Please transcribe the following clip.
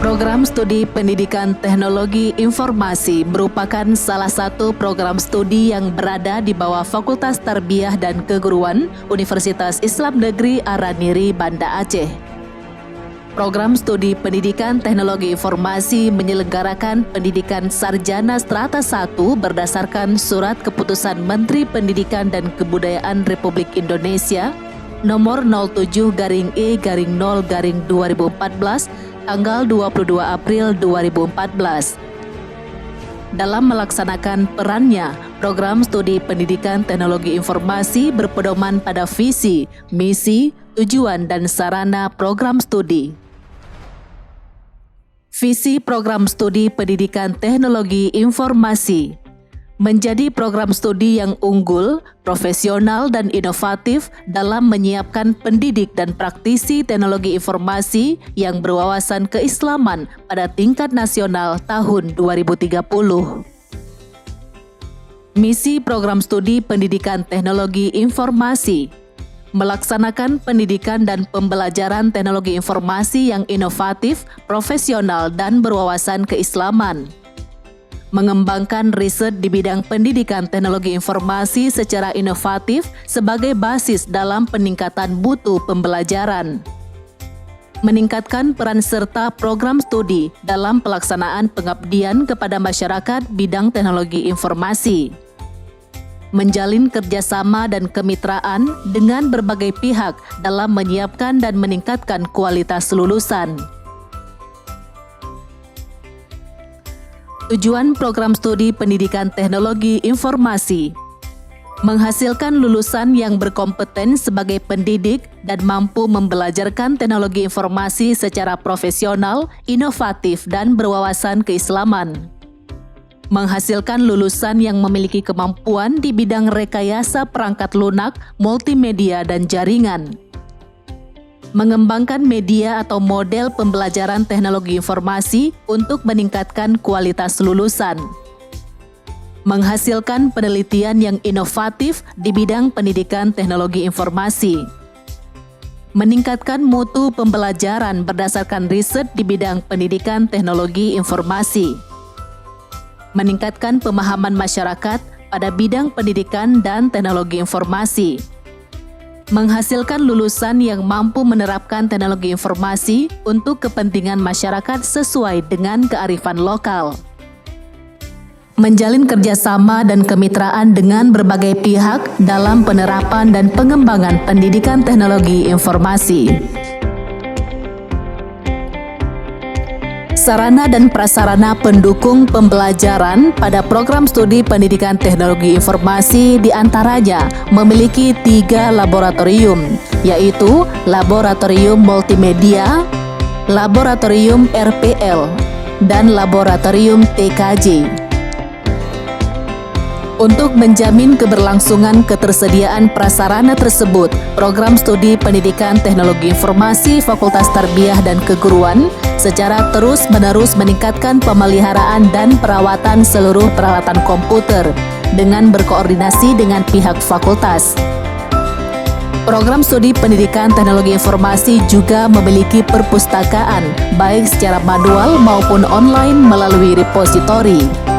Program Studi Pendidikan Teknologi Informasi merupakan salah satu program studi yang berada di bawah Fakultas Tarbiyah dan Keguruan Universitas Islam Negeri Araniri, Banda Aceh. Program Studi Pendidikan Teknologi Informasi menyelenggarakan pendidikan sarjana strata 1 berdasarkan Surat Keputusan Menteri Pendidikan dan Kebudayaan Republik Indonesia nomor 07-E-0-2014 tanggal 22 April 2014. Dalam melaksanakan perannya, program studi pendidikan teknologi informasi berpedoman pada visi, misi, tujuan, dan sarana program studi. Visi program studi pendidikan teknologi informasi menjadi program studi yang unggul, profesional, dan inovatif dalam menyiapkan pendidik dan praktisi teknologi informasi yang berwawasan keislaman pada tingkat nasional tahun 2030. Misi program studi pendidikan teknologi informasi melaksanakan pendidikan dan pembelajaran teknologi informasi yang inovatif, profesional, dan berwawasan keislaman. Mengembangkan riset di bidang pendidikan teknologi informasi secara inovatif sebagai basis dalam peningkatan mutu pembelajaran. Meningkatkan peran serta program studi dalam pelaksanaan pengabdian kepada masyarakat bidang teknologi informasi. Menjalin kerjasama dan kemitraan dengan berbagai pihak dalam menyiapkan dan meningkatkan kualitas lulusan. Tujuan program studi pendidikan teknologi informasi menghasilkan lulusan yang berkompeten sebagai pendidik dan mampu membelajarkan teknologi informasi secara profesional, inovatif, dan berwawasan keislaman. Menghasilkan lulusan yang memiliki kemampuan di bidang rekayasa perangkat lunak, multimedia, dan jaringan. Mengembangkan media atau model pembelajaran teknologi informasi untuk meningkatkan kualitas lulusan. Menghasilkan penelitian yang inovatif di bidang pendidikan teknologi informasi. Meningkatkan mutu pembelajaran berdasarkan riset di bidang pendidikan teknologi informasi. Meningkatkan pemahaman masyarakat pada bidang pendidikan dan teknologi informasi. Menghasilkan lulusan yang mampu menerapkan teknologi informasi untuk kepentingan masyarakat sesuai dengan kearifan lokal. Menjalin kerjasama dan kemitraan dengan berbagai pihak dalam penerapan dan pengembangan pendidikan teknologi informasi. Sarana dan prasarana pendukung pembelajaran pada program studi pendidikan teknologi informasi diantaranya memiliki 3 laboratorium, yaitu Laboratorium Multimedia, Laboratorium RPL, dan Laboratorium TKJ. Untuk menjamin keberlangsungan ketersediaan prasarana tersebut, program studi pendidikan teknologi informasi Fakultas Tarbiyah dan Keguruan secara terus-menerus meningkatkan pemeliharaan dan perawatan seluruh peralatan komputer dengan berkoordinasi dengan pihak fakultas. Program studi pendidikan teknologi informasi juga memiliki perpustakaan, baik secara manual maupun online melalui repositori.